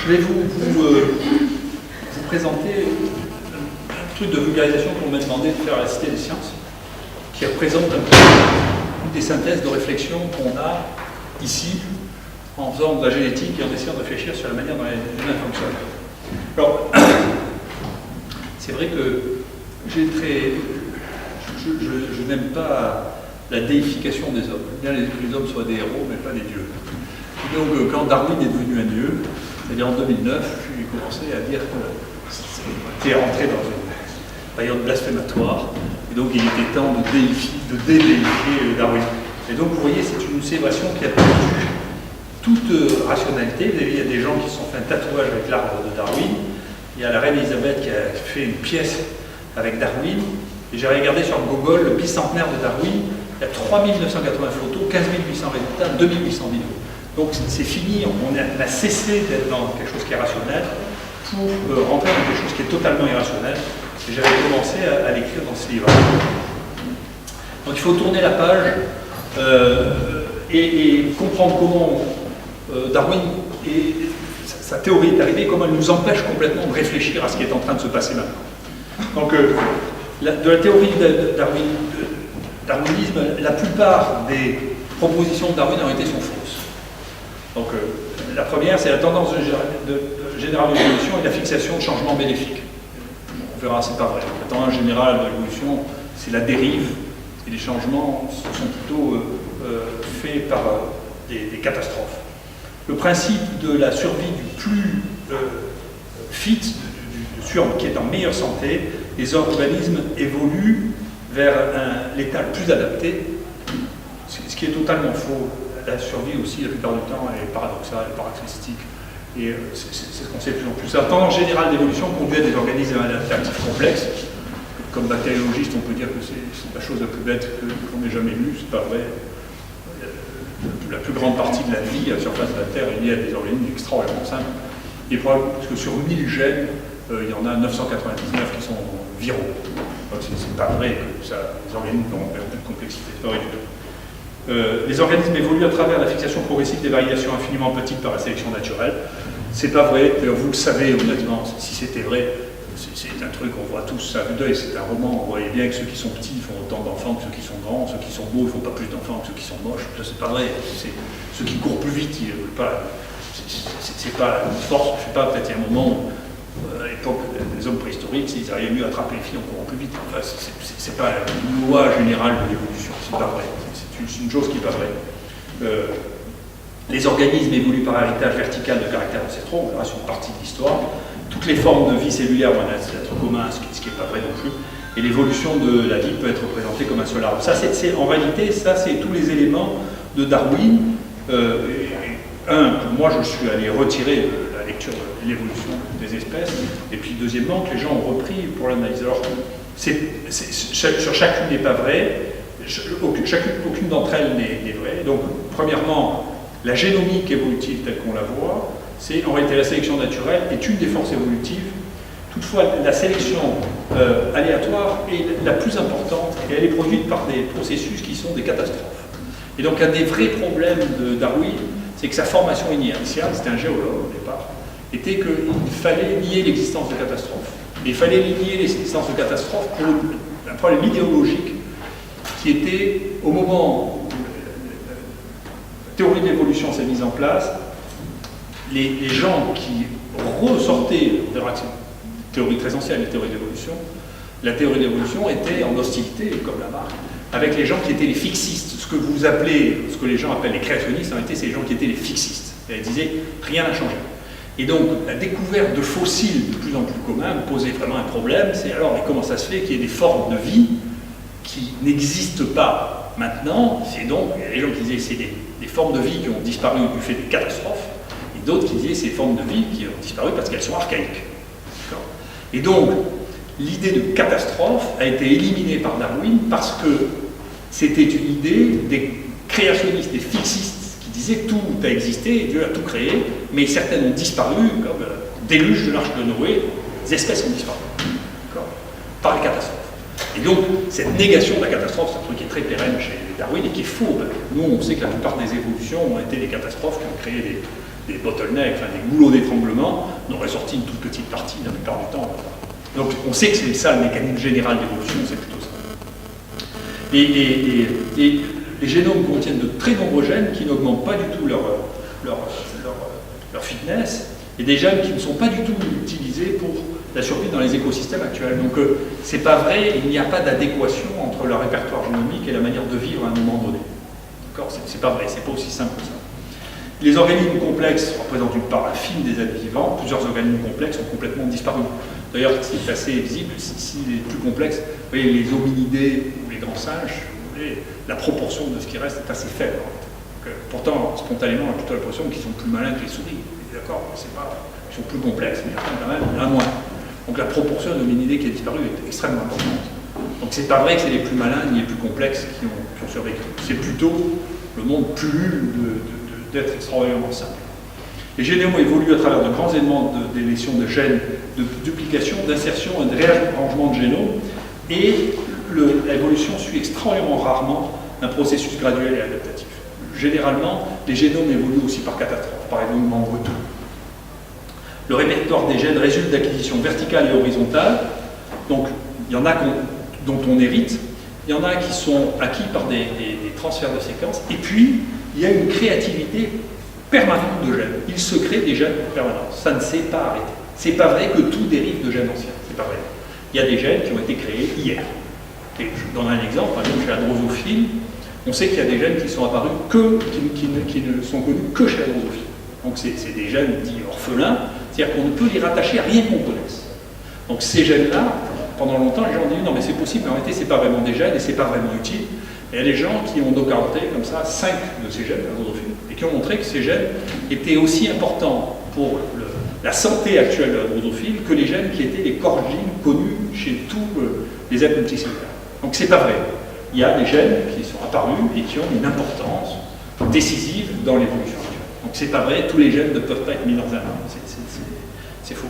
Je vais vous présenter un truc de vulgarisation qu'on m'a demandé de faire à la Cité des Sciences, qui représente une des synthèses de réflexion qu'on a ici, en faisant de la génétique et en essayant de réfléchir sur la manière dont les humains fonctionnent. Alors, c'est vrai que je n'aime pas la déification des hommes. Bien que les hommes soient des héros, mais pas des dieux. Et donc, quand Darwin est devenu un dieu, c'est-à-dire en 2009, j'ai commencé à dire que c'était rentré dans une période blasphématoire, et donc il était temps de dédéifier Darwin. Et donc, vous voyez, c'est une célébration qui a perdu toute rationalité. Vous avez, il y a des gens qui se sont fait un tatouage avec l'arbre de Darwin. Il y a la reine Elisabeth qui a fait une pièce avec Darwin. Et j'ai regardé sur Google le bicentenaire de Darwin. Il y a 3980 photos, 15 800 résultats, 2800 vidéos. Donc c'est fini, on a cessé d'être dans quelque chose qui est rationnel pour rentrer dans quelque chose qui est totalement irrationnel. Et j'avais commencé à l'écrire dans ce livre. Donc il faut tourner la page et comprendre comment Darwin et sa théorie est arrivée, comment elle nous empêche complètement de réfléchir à ce qui est en train de se passer maintenant. Donc de la théorie de darwinisme, la plupart des propositions de Darwin en réalité sont fausses. Donc la première, c'est la tendance générale de l'évolution et la fixation de changements bénéfiques. On verra, c'est pas vrai. La tendance générale de l'évolution, c'est la dérive, et les changements sont plutôt faits par des catastrophes. Le principe de la survie du plus fit, qui est en meilleure santé, les organismes évoluent vers l'état le plus adapté, ce qui est totalement faux. La survie aussi, la plupart du temps, est paradoxale, paroxystique. Et c'est ce qu'on sait de plus en plus. La tendance générale d'évolution conduit à des organismes adaptatifs complexes. Comme bactériologiste, on peut dire que c'est la chose la plus bête qu'on ait jamais vue, c'est pas vrai. La plus grande partie de la vie à la surface de la Terre est liée à des organismes extraordinairement simples. Et probablement, parce que sur 1000 gènes, il y en a 999 qui sont viraux. Donc c'est pas vrai que les organismes n'ont pas de complexité, c'est pas vrai du tout. Les organismes évoluent à travers la fixation progressive des variations infiniment petites par la sélection naturelle. C'est pas vrai, vous le savez honnêtement, si c'était vrai, c'est un truc qu'on voit tous à vue d'œil, c'est un roman, on voyait bien que ceux qui sont petits font autant d'enfants que ceux qui sont grands, ceux qui sont beaux ne font pas plus d'enfants que ceux qui sont moches, ça c'est pas vrai, ceux qui courent plus vite, ils veulent pas, c'est pas une force, je sais pas, peut-être il y a un moment où, à l'époque des hommes préhistoriques, s'ils arrivaient mieux à attraper les filles en courant plus vite, enfin, c'est pas une loi générale de l'évolution, c'est pas vrai. C'est une chose qui n'est pas vraie. Les organismes évoluent par héritage vertical de caractères ancestraux, on verra sur une partie de l'histoire. Toutes les formes de vie cellulaire ont un ancêtre commun, ce qui n'est pas vrai non plus. Et l'évolution de la vie peut être représentée comme un seul arbre. Ça, en réalité, ça, c'est tous les éléments de Darwin. Que moi, je suis allé retirer de la lecture de l'évolution des espèces. Et puis, deuxièmement, que les gens ont repris pour l'analyse. Alors, sur chacune n'est pas vrai. Aucune d'entre elles n'est vraie. Donc, premièrement, la génomique évolutive telle qu'on la voit, c'est en réalité la sélection naturelle est une des forces évolutives. Toutefois, la sélection aléatoire est la plus importante et elle est produite par des processus qui sont des catastrophes. Et donc, un des vrais problèmes de Darwin, c'est que sa formation initiale, c'était un géologue au départ, était qu'il fallait nier l'existence de catastrophes. Et il fallait nier l'existence de catastrophes pour un problème idéologique qui était, au moment où la théorie de l'évolution s'est mise en place, les gens qui ressortaient, on verra que c'est une théorie très ancienne, la théorie de l'évolution, la théorie de l'évolution était en hostilité, comme la marque, avec les gens qui étaient les fixistes, ce que les gens appellent les créationnistes, en réalité, c'est les gens qui étaient les fixistes. Et ils disaient, rien n'a changé. Et donc, la découverte de fossiles de plus en plus communs posait vraiment un problème, c'est alors, mais comment ça se fait qu'il y ait des formes de vie qui n'existent pas maintenant? C'est donc, il y a des gens qui disaient que c'est des formes de vie qui ont disparu du fait des catastrophes, et d'autres qui disaient que c'est des formes de vie qui ont disparu parce qu'elles sont archaïques. Et donc, l'idée de catastrophe a été éliminée par Darwin parce que c'était une idée des créationnistes, des fixistes, qui disaient que tout a existé, Dieu a tout créé, mais certaines ont disparu, comme le déluge de l'arche de Noé, les espèces ont disparu, par les catastrophes. Et donc, cette négation de la catastrophe, c'est un truc qui est très pérenne chez Darwin et qui est faux. Nous, on sait que la plupart des évolutions ont été des catastrophes qui ont créé des bottlenecks, enfin des goulots d'étranglement, on aurait sorti une toute petite partie la plupart du temps. Donc on sait que c'est ça le mécanisme général d'évolution, c'est plutôt ça. Les génomes contiennent de très nombreux gènes qui n'augmentent pas du tout leur fitness, et des gènes qui ne sont pas du tout utilisés pour la survie dans les écosystèmes actuels. Donc c'est pas vrai, il n'y a pas d'adéquation entre leur répertoire génomique et la manière de vivre à un moment donné. D'accord ? C'est pas vrai, c'est pas aussi simple que ça. Les organismes complexes représentent une part infime des êtres vivants. Plusieurs organismes complexes ont complètement disparu. D'ailleurs, c'est assez visible, si les plus complexes, vous voyez, les hominidés ou les grands singes, vous voyez, la proportion de ce qui reste est assez faible. Donc, pourtant, spontanément, on a plutôt l'impression qu'ils sont plus malins que les souris. D'accord ? Ils sont plus complexes, mais quand même, il y en a moins. Donc la proportion d'hominidés qui a disparu est extrêmement importante. Donc c'est pas vrai que c'est les plus malins ni les plus complexes qui ont survécu. C'est plutôt le monde pullule d'êtres extraordinairement simples. Les génomes évoluent à travers de grands éléments d'élection de gènes, de duplication, d'insertion et de réarrangement de génomes, et l'évolution suit extraordinairement rarement un processus graduel et adaptatif. Généralement, les génomes évoluent aussi par catastrophe, par événements brutaux. Le répertoire des gènes résulte d'acquisitions verticales et horizontales. Donc, il y en a dont on hérite, il y en a qui sont acquis par des transferts de séquences, et puis il y a une créativité permanente de gènes. Il se crée des gènes en permanence. Ça ne s'est pas arrêté. C'est pas vrai que tout dérive de gènes anciens. C'est pas vrai. Il y a des gènes qui ont été créés hier. Et je donne un exemple. Par exemple, chez la drosophile, on sait qu'il y a des gènes qui sont apparus qui ne sont connus que chez la drosophile. Donc c'est des gènes dits orphelins. C'est-à-dire qu'on ne peut les rattacher à rien qu'on connaisse. Donc ces gènes-là, pendant longtemps, les gens ont dit non mais c'est possible, mais en réalité c'est pas vraiment des gènes et c'est pas vraiment utile. Et il y a des gens qui ont documenté comme ça 5 de ces gènes, la drosophile, et qui ont montré que ces gènes étaient aussi importants pour la santé actuelle de la drosophile que les gènes qui étaient les corps gènes connus chez tous les êtres multicellulaires. Donc c'est pas vrai. Il y a des gènes qui sont apparus et qui ont une importance décisive dans l'évolution actuelle. Donc c'est pas vrai, tous les gènes ne peuvent pas être mis dans un arbre. C'est faux.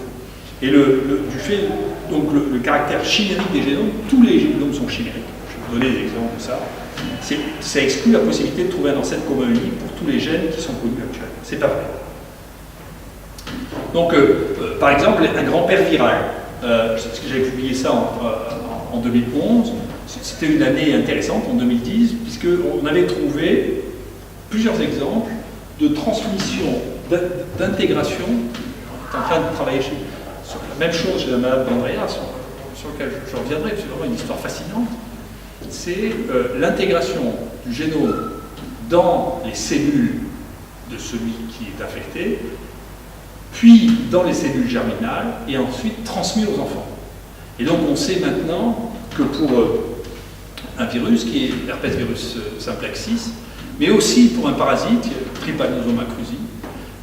Et du fait, donc le caractère chimérique des génomes, tous les génomes sont chimériques. Je vais vous donner des exemples de ça. Ça exclut la possibilité de trouver un ancêtre commun unique pour tous les gènes qui sont connus actuellement. C'est pas vrai. Donc, par exemple, un grand-père viral. J'avais publié ça en 2011. C'était une année intéressante, en 2010, puisqu'on avait trouvé plusieurs exemples de transmission, d'intégration. On est en train de travailler sur la même chose chez la malade d'Andrea, sur lequel je reviendrai, c'est vraiment une histoire fascinante. C'est l'intégration du génome dans les cellules de celui qui est affecté, puis dans les cellules germinales, et ensuite transmis aux enfants. Et donc on sait maintenant que pour un virus qui est l'herpès virus simplex 6, mais aussi pour un parasite, Trypanosoma cruzi,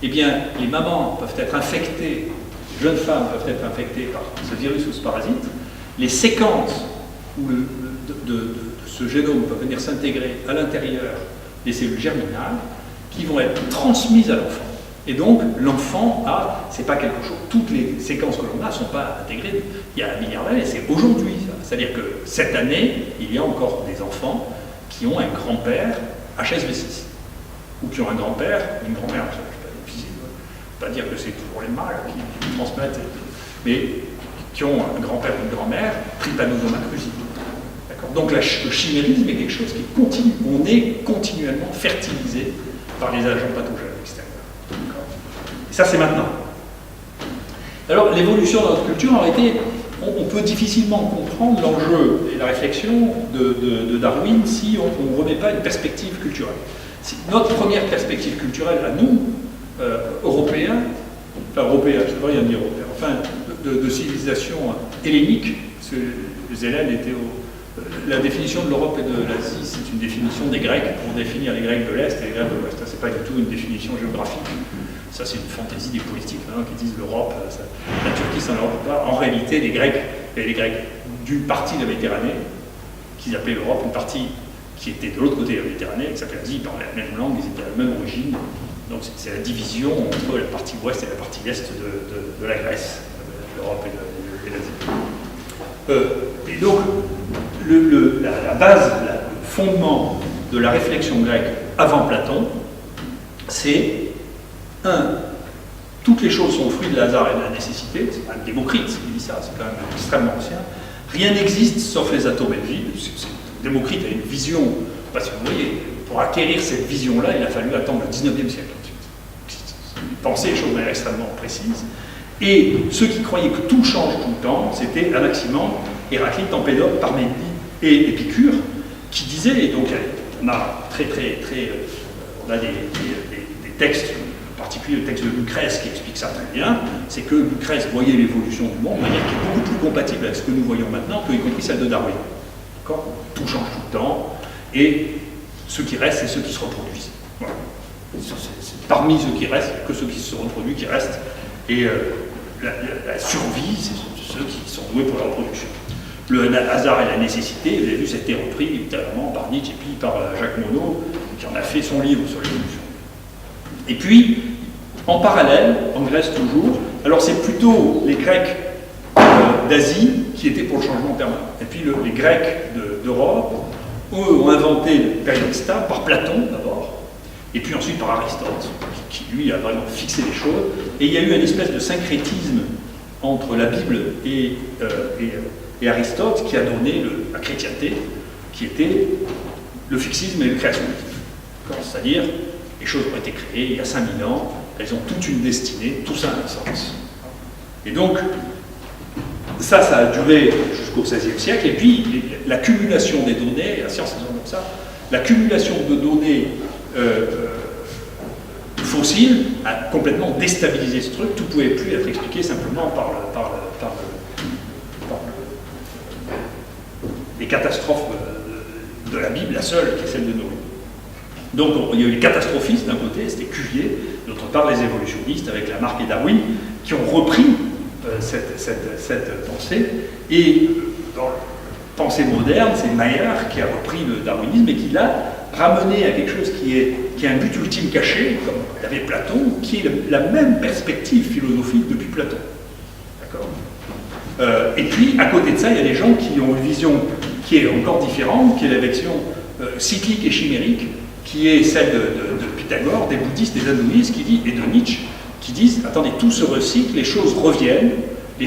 eh bien, les mamans peuvent être infectées, les jeunes femmes peuvent être infectées par ce virus ou ce parasite. Les séquences de ce génome peuvent venir s'intégrer à l'intérieur des cellules germinales qui vont être transmises à l'enfant. Et donc, l'enfant a, c'est pas quelque chose, toutes les séquences que l'on a ne sont pas intégrées il y a 1 milliard d'années, c'est aujourd'hui. C'est-à-dire que cette année, il y a encore des enfants qui ont un grand-père HSV6, ou qui ont un grand-père, une grand-mère, je ne vais pas dire que c'est toujours les mâles qui transmettent, mais qui ont un grand-père ou une grand-mère, Trypanosoma cruzi. Donc le chimérisme est quelque chose qui continue, on est continuellement fertilisé par les agents pathogènes extérieurs. Et ça c'est maintenant. Alors l'évolution dans notre culture, en réalité, on peut difficilement comprendre l'enjeu et la réflexion de Darwin si on ne remet pas une perspective culturelle. Si notre première perspective culturelle à nous, Européens, enfin Européens, je ne sais pas rien dire Européens, enfin de civilisation hellénique, parce que les Hellènes étaient la définition de l'Europe et de l'Asie, c'est une définition des Grecs pour définir les Grecs de l'Est et les Grecs de l'Ouest. C'est pas du tout une définition géographique. Ça, c'est une fantaisie des politiques qui disent l'Europe, la Turquie, c'est en Europe. En réalité, les Grecs d'une partie de la Méditerranée, qu'ils appelaient l'Europe, une partie qui était de l'autre côté de la Méditerranée, qui s'appelait l'Asie, ils parlaient la même langue, ils étaient à la même origine. Donc c'est la division entre la partie ouest et la partie est de la Grèce, l'Europe et l'Asie. Et donc, la base, le fondement de la réflexion grecque avant Platon, c'est toutes les choses sont le fruit de hasard et de la nécessité, c'est quand même Démocrite qui dit ça, c'est quand même extrêmement ancien. Rien n'existe sauf les atomes et le vide. Démocrite a une vision, je ne sais pas si vous voyez, pour acquérir cette vision-là, il a fallu attendre le 19e siècle. Penser les choses de manière extrêmement précise. Et ceux qui croyaient que tout change tout le temps, c'était Anaximandre, Héraclite, Empédocle, Parménide et Épicure, qui disaient, et donc on a on a des textes, en particulier le texte de Lucrèce qui explique ça très bien, c'est que Lucrèce voyait l'évolution du monde de manière qui est beaucoup plus compatible avec ce que nous voyons maintenant, que y compris celle de Darwin. D'accord ? Tout change tout le temps, et ceux qui restent, c'est ceux qui se reproduisent. Voilà. C'est parmi ceux qui restent, que ceux qui se reproduisent qui restent, et la survie, c'est ceux qui sont doués pour la reproduction. Le hasard et la nécessité, vous avez vu, ça a été repris littéralement par Nietzsche et puis par Jacques Monod, qui en a fait son livre sur l'évolution. Et puis, en parallèle, en Grèce toujours, alors c'est plutôt les Grecs d'Asie qui étaient pour le changement permanent. Et puis les Grecs d'Europe, eux, ont inventé le période stable par Platon d'abord, et puis ensuite par Aristote, qui lui a vraiment fixé les choses. Et il y a eu une espèce de syncrétisme entre la Bible et Aristote qui a donné la chrétienté, qui était le fixisme et le créationnisme. C'est-à-dire, les choses ont été créées il y a 5000 ans, elles ont toute une destinée, tout ça a un sens. Et donc, ça a duré jusqu'au XVIe siècle, et puis l'accumulation des données, la science c'est comme ça, l'accumulation de données fossiles a complètement déstabilisé ce truc, tout ne pouvait plus être expliqué simplement par les catastrophes de la Bible, la seule qui est celle de Noé. Donc il y a eu les catastrophistes d'un côté, c'était Cuvier, d'autre part les évolutionnistes avec Lamarck et Darwin, qui ont repris cette pensée, et dans la pensée moderne, c'est Maillard qui a repris le darwinisme et qui l'a ramené à quelque chose qui est un but ultime caché, comme l'avait Platon, qui est la même perspective philosophique depuis Platon. D'accord ? Et puis, à côté de ça, il y a des gens qui ont une vision qui est encore différente, qui est la vision cyclique et chimérique, qui est celle de Pythagore, des bouddhistes, des hindouistes, et de Nietzsche, qui disent, attendez, tout se recycle, les choses reviennent, et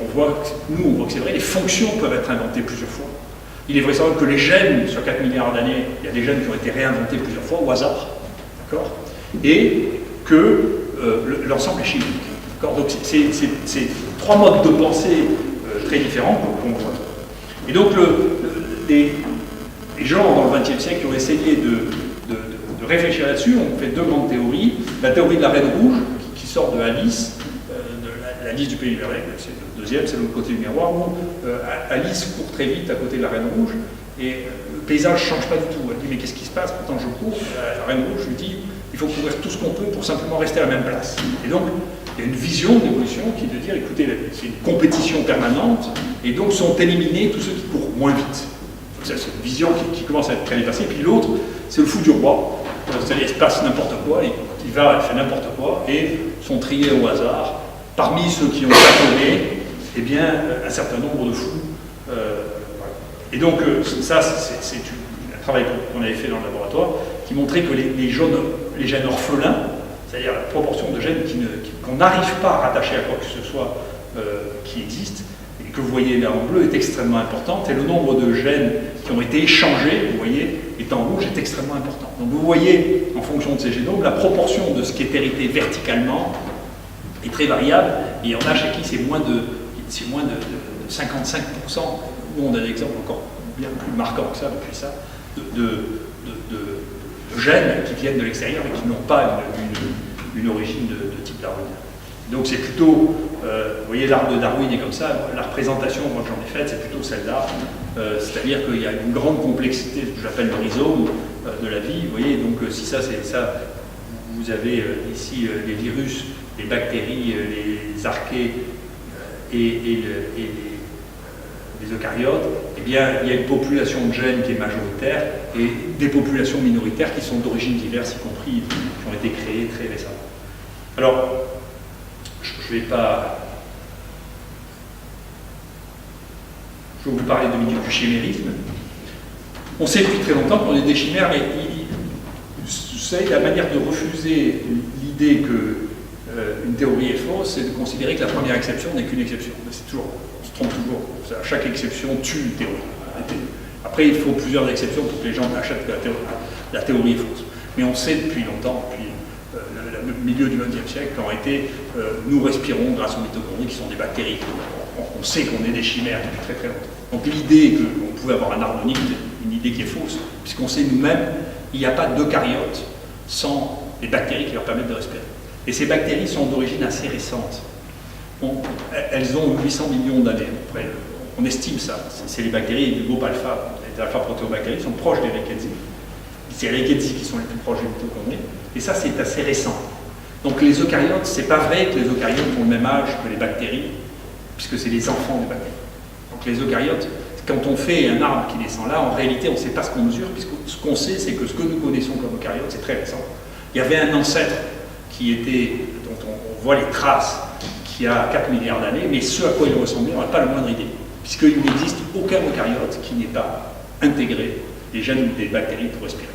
on voit que c'est vrai, les fonctions peuvent être inventées plusieurs fois. Il est vraisemblable que les gènes, sur 4 milliards d'années, il y a des gènes qui ont été réinventés plusieurs fois, au hasard, d'accord ? Et que l'ensemble est chimique. D'accord ? Donc c'est trois modes de pensée très différents qu'on voit. Et donc les gens dans le XXe siècle qui ont essayé de réfléchir là-dessus ont fait deux grandes théories. La théorie de la Reine Rouge, qui sort de Alice, de l'Alice du Pays Merveilleux, c'est le deuxième, c'est l'autre côté du miroir, où Alice court très vite à côté de la Reine Rouge, et le paysage ne change pas du tout. Elle dit, mais qu'est-ce qui se passe? Pourtant je cours. La Reine Rouge lui dit, il faut courir tout ce qu'on peut pour simplement rester à la même place. Et donc, il y a une vision d'évolution qui est de dire, écoutez, c'est une compétition permanente, et donc sont éliminés tous ceux qui courent moins vite. C'est une vision qui commence à être très dépassée. Puis l'autre, c'est le fou du roi. C'est-à-dire, il se passe n'importe quoi, il va, il fait n'importe quoi, et sont triés au hasard. Parmi ceux qui ont tâtonné, eh bien, un certain nombre de fous. Voilà. Et donc, ça, c'est un travail qu'on avait fait dans le laboratoire, qui montrait que les gènes orphelins, c'est-à-dire la proportion de gènes qu'on n'arrive pas à rattacher à quoi que ce soit qui existe, et que vous voyez là en bleu, est extrêmement importante, et le nombre de gènes qui ont été échangés, vous voyez, est en rouge, est extrêmement important. Donc vous voyez, en fonction de ces génomes, la proportion de ce qui est hérité verticalement est très variable, et il y en a chez qui c'est moins de 55%, nous on a des exemples encore bien plus marquants que ça, depuis ça, de gènes qui viennent de l'extérieur et qui n'ont pas une origine de type darwinien. Donc c'est plutôt, vous voyez l'arbre de Darwin est comme ça, la représentation moi que j'en ai faite c'est plutôt celle-là, c'est-à-dire qu'il y a une grande complexité, ce que j'appelle le rhizome de la vie, vous voyez, donc si ça c'est ça, vous avez ici les virus, les bactéries, les archées et les eucaryotes, eh bien il y a une population de gènes qui est majoritaire et des populations minoritaires qui sont d'origines diverses, y compris qui ont été créées très récemment. Alors, je ne vais pas... Je vais vous parler du chimérisme. On sait depuis très longtemps qu'on est des chimères, mais vous savez, la manière de refuser l'idée que une théorie est fausse, c'est de considérer que la première exception n'est qu'une exception. Mais c'est toujours, on se trompe toujours. Chaque exception tue une théorie. Après, il faut plusieurs exceptions pour que les gens achètent que la théorie est fausse. Mais on sait depuis longtemps, depuis le milieu du XXe siècle, qu'en réalité, nous respirons grâce aux mitochondries qui sont des bactéries. On sait qu'on est des chimères depuis très très longtemps. Donc l'idée qu'on pouvait avoir un harmonique, c'est une idée qui est fausse, puisqu'on sait nous-mêmes, il n'y a pas d'eucaryotes sans les bactéries qui leur permettent de respirer. Et ces bactéries sont d'origine assez récente. Elles ont 800 millions d'années. On estime ça. C'est les bactéries du groupe alpha, les alpha-protéobactéries sont proches des Rickettsia. C'est les Rickettsia qui sont les plus proches des mitochondries. Et ça, c'est assez récent. Donc les eucaryotes, c'est pas vrai que les eucaryotes ont le même âge que les bactéries, puisque c'est les enfants des bactéries. Donc les eucaryotes, quand on fait un arbre qui descend là, en réalité, on ne sait pas ce qu'on mesure, puisque ce qu'on sait, c'est que ce que nous connaissons comme eucaryotes, c'est très récent. Il y avait un ancêtre dont on voit les traces, qui a 4 milliards d'années, mais ce à quoi il ressemblait, on n'a pas la moindre idée, puisqu'il n'existe aucun eucaryote qui n'ait pas intégré les gènes des bactéries pour respirer.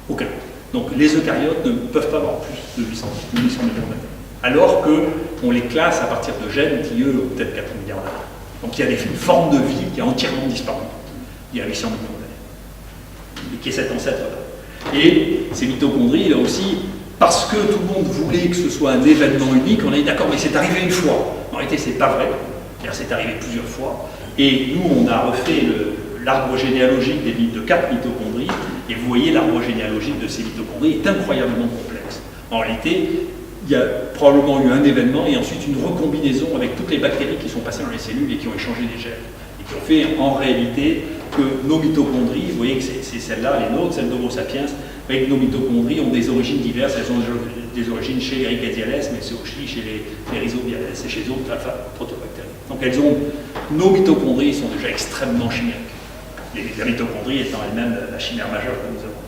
Aucun. Donc les eucaryotes ne peuvent pas avoir plus de 800 millions d'années. Alors qu'on les classe à partir de gènes qui, eux, ont peut-être 4 milliards d'années. Donc il y a une forme de vie qui a entièrement disparu il y a 800 millions d'années, et qui est cet ancêtre-là. Et ces mitochondries, là aussi, parce que tout le monde voulait que ce soit un événement unique, on a dit d'accord, mais c'est arrivé une fois. En réalité, c'est pas vrai. C'est arrivé plusieurs fois. Et nous, on a refait l'arbre généalogique de 4 mitochondries, et vous voyez, l'arbre généalogique de ces mitochondries est incroyablement complexe. En réalité, il y a probablement eu un événement et ensuite une recombinaison avec toutes les bactéries qui sont passées dans les cellules et qui ont échangé des gènes. Et qui ont fait en réalité que nos mitochondries, vous voyez que c'est celles-là, les nôtres, celles d'Homo sapiens, avec nos mitochondries ont des origines diverses. Elles ont des origines chez les Rickettsia, mais c'est aussi chez les Rhizobiales et chez d'autres alpha-protéobactéries. Donc nos mitochondries sont déjà extrêmement chimériques. Les mitochondries étant elles-mêmes la chimère majeure que nous avons.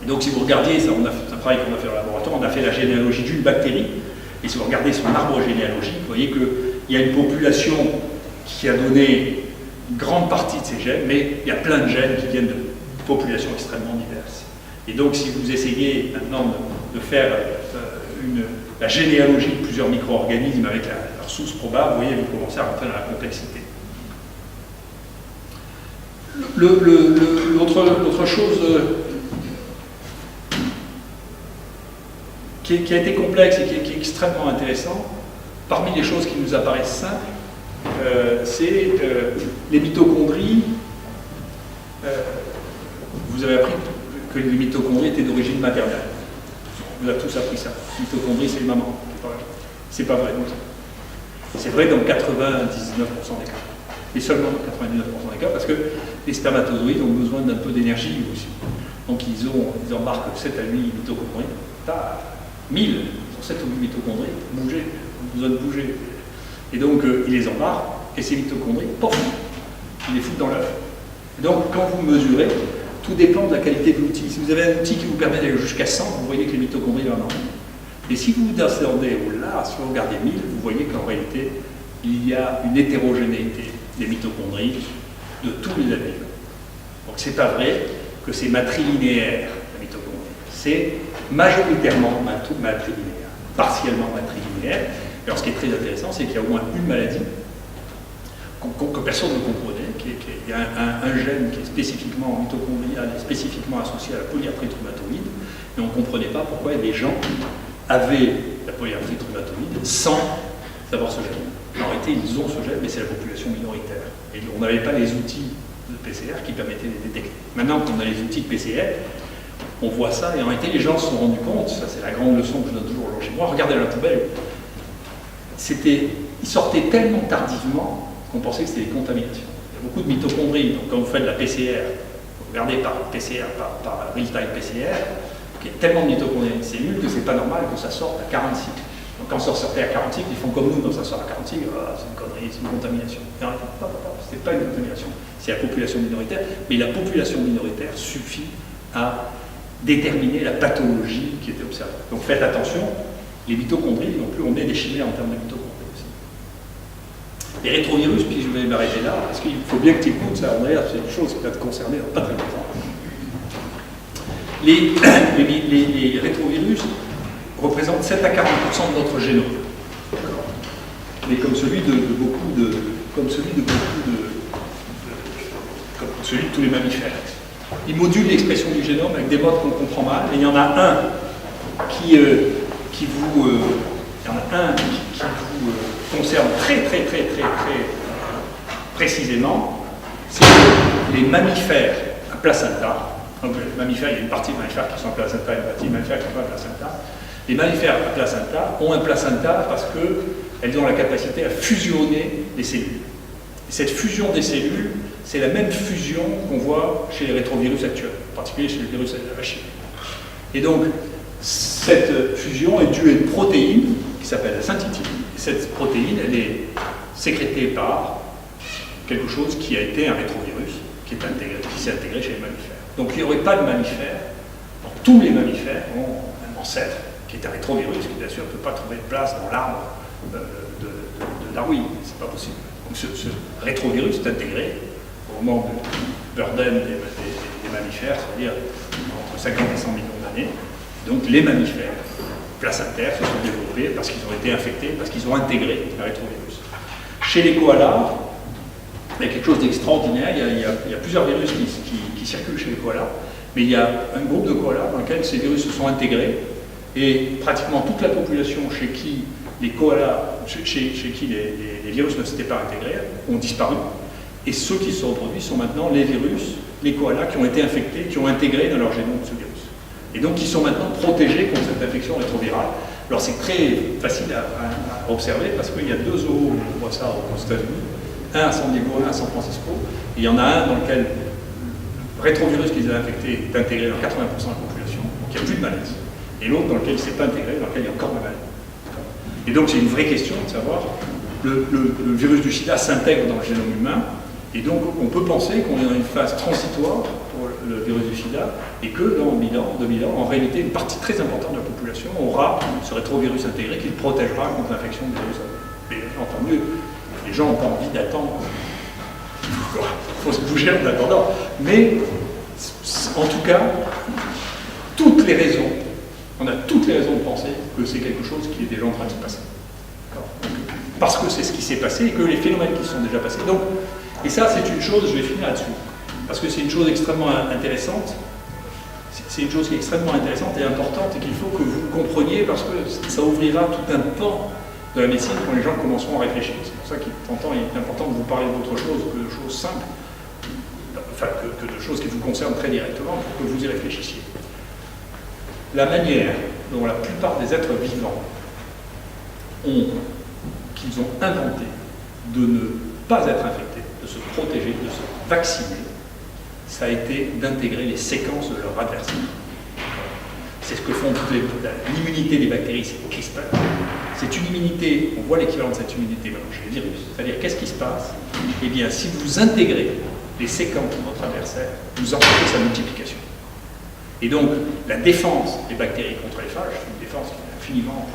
Et donc si vous regardiez, c'est un travail qu'on a fait au laboratoire, on a fait la généalogie d'une bactérie, et si vous regardez son arbre généalogique, vous voyez qu'il y a une population qui a donné une grande partie de ces gènes, mais il y a plein de gènes qui viennent de populations extrêmement diverses. Et donc si vous essayez maintenant de faire la généalogie de plusieurs micro-organismes avec leur source probable, vous voyez, vous commencez à rentrer dans la complexité. L'autre chose qui a été complexe et qui est extrêmement intéressant, parmi les choses qui nous apparaissent simples, c'est les mitochondries. Vous avez appris que les mitochondries étaient d'origine maternelle. On a tous appris ça. Les mitochondries, c'est les mamans. C'est pas vrai. C'est vrai dans 99% des cas. Et seulement dans 99% des cas, parce que les spermatozoïdes ont besoin d'un peu d'énergie aussi. Donc ils embarquent 7 à 8 mitochondries. T'as 1000, ils ont 7 ou 8 mitochondries, bouger, besoin de bouger. Et donc ils les embarquent, et ces mitochondries, pof, ils les foutent dans l'œuf. Donc quand vous mesurez, tout dépend de la qualité de l'outil. Si vous avez un outil qui vous permet d'aller jusqu'à 100, vous voyez que les mitochondries en ont. Et si vous descendez au-delà, si vous regardez 1000, vous voyez qu'en réalité, il y a une hétérogénéité des mitochondries de tous les animaux. Donc c'est pas vrai que c'est matrilinéaire, la mitochondrie. C'est majoritairement matrilinéaire, partiellement matrilinéaire. Alors ce qui est très intéressant, c'est qu'il y a au moins une maladie que personne ne comprenait, il y a un gène qui est spécifiquement mitochondrial et spécifiquement associé à la polyarthrite rhumatoïde, et on ne comprenait pas pourquoi les gens avaient la polyarthrite rhumatoïde sans avoir ce gène. En réalité, ils ont ce gène, mais c'est la population minoritaire. Et on n'avait pas les outils de PCR qui permettaient de les détecter. Maintenant qu'on a les outils de PCR, on voit ça, et en réalité, les gens se sont rendus compte, ça c'est la grande leçon que je donne toujours aux gens chez moi, regardez la poubelle, ils sortaient tellement tardivement qu'on pensait que c'était des contaminations. Il y a beaucoup de mitochondries, donc quand vous faites de la PCR, vous regardez par PCR, par real-time PCR, il y a tellement de mitochondries dans une cellule que c'est pas normal que ça sorte à 40 cycles. Donc quand ça sortait à 40 cycles, ils font comme nous, donc ça sort à 40 cycles, c'est une connerie, c'est une contamination. C'est pas une contamination, c'est la population minoritaire, mais la population minoritaire suffit à déterminer la pathologie qui était observée. Donc faites attention, les mitochondries, non plus, on est des chimères en termes de mitochondries aussi. Les rétrovirus, puis je vais m'arrêter là, parce qu'il faut bien que tu écoutes ça, André, c'est une chose qui va te concerner dans pas très longtemps. Les rétrovirus représente 7 à 40% de notre génome. Mais comme celui de tous les mammifères. Il module l'expression du génome avec des modes qu'on comprend mal, et il y en a un qui vous concerne très précisément, c'est que les mammifères à placenta, donc les mammifères, il y a une partie de mammifères qui sont à placenta et une partie de mammifères qui sont pas à placenta. Les mammifères à placenta ont un placenta parce qu'elles ont la capacité à fusionner des cellules. Et cette fusion des cellules, c'est la même fusion qu'on voit chez les rétrovirus actuels, en particulier chez le virus HIV. Et donc, cette fusion est due à une protéine qui s'appelle la synthétine. Et cette protéine, elle est sécrétée par quelque chose qui a été un rétrovirus, qui s'est intégré chez les mammifères. Donc, il n'y aurait pas de mammifères. Donc, tous les mammifères ont un ancêtre qui est un rétrovirus, qui bien sûr ne peut pas trouver de place dans l'arbre de Darwin. C'est pas possible. Donc, ce rétrovirus est intégré au moment du burden des mammifères, c'est-à-dire entre 50 et 100 millions d'années. Donc les mammifères placentaires se sont développés parce qu'ils ont été infectés, parce qu'ils ont intégré un rétrovirus. Chez les koalas, il y a quelque chose d'extraordinaire. Il y a plusieurs virus qui circulent chez les koalas, mais il y a un groupe de koalas dans lequel ces virus se sont intégrés, et pratiquement toute la population chez qui les koalas, chez qui les virus ne s'étaient pas intégrés, ont disparu. Et ceux qui se reproduisent sont maintenant les virus, les koalas qui ont été infectés, qui ont intégré dans leur génome ce virus. Et donc qui sont maintenant protégés contre cette infection rétrovirale. Alors c'est très facile à observer parce qu'il y a deux zoos, on voit ça aux États-Unis, un à San Diego, un à San Francisco, et il y en a un dans lequel le rétrovirus qui les a infectés est intégré dans 80% de la population, donc il n'y a plus de maladie. Et l'autre dans lequel il ne s'est pas intégré, dans lequel il y a encore de la maladie. Et donc c'est une vraie question de savoir, le virus du sida s'intègre dans le génome humain, et donc on peut penser qu'on est dans une phase transitoire pour le virus du sida, et que dans 1000 ans, 2000 ans, en réalité, une partie très importante de la population aura ce rétrovirus intégré qui le protégera contre l'infection du virus. Mais entendu, les gens n'ont pas envie d'attendre. Il faut se bouger en attendant. Mais en tout cas, toutes les raisons, on a toutes les raisons de penser que c'est quelque chose qui est déjà en train de se passer. Parce que c'est ce qui s'est passé et que les phénomènes qui sont déjà passés. Donc, et ça, c'est une chose, je vais finir là-dessus, parce que c'est une chose extrêmement intéressante. C'est une chose qui est extrêmement intéressante et importante et qu'il faut que vous compreniez parce que ça ouvrira tout un pan de la médecine quand les gens commenceront à réfléchir. C'est pour ça qu'il est important de vous parler d'autre chose que de choses simples, enfin que de choses qui vous concernent très directement pour que vous y réfléchissiez. La manière dont la plupart des êtres vivants qu'ils ont inventé de ne pas être infectés, de se protéger, de se vacciner, ça a été d'intégrer les séquences de leur adversaire. C'est ce que font toutes l'immunité des bactéries, c'est CRISPR. C'est une immunité, on voit l'équivalent de cette immunité chez les virus. C'est-à-dire, qu'est-ce qui se passe? Eh bien, si vous intégrez les séquences de votre adversaire, vous empêchez sa multiplication. Et donc, la défense des bactéries contre les phages, c'est une défense qui est infiniment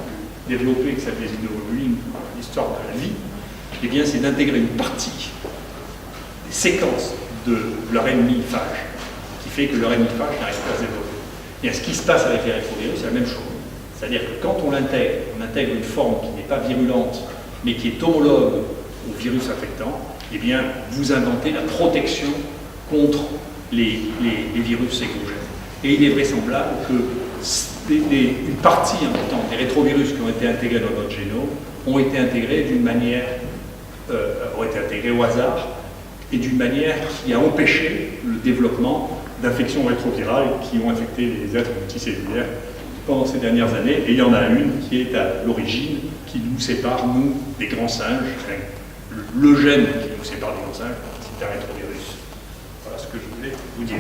plus développée que celle des immunoglobulines dans l'histoire de la vie, eh bien, c'est d'intégrer une partie des séquences de leur ennemi phage, qui fait que leur ennemi phage n'arrive pas à se développer. Et ce qui se passe avec les rétrovirus, c'est la même chose. C'est-à-dire que quand on intègre une forme qui n'est pas virulente, mais qui est homologue au virus affectant, eh bien, vous inventez la protection contre les virus écogènes. Et il est vraisemblable que une partie importante des rétrovirus qui ont été intégrés dans notre génome ont été intégrés d'une manière, ont été intégrés au hasard, et d'une manière qui a empêché le développement d'infections rétrovirales qui ont affecté les êtres multicellulaires pendant ces dernières années. Et il y en a une qui est à l'origine, qui nous sépare, nous, des grands singes. Le gène qui nous sépare des grands singes, c'est un rétrovirus. Voilà ce que je voulais vous dire.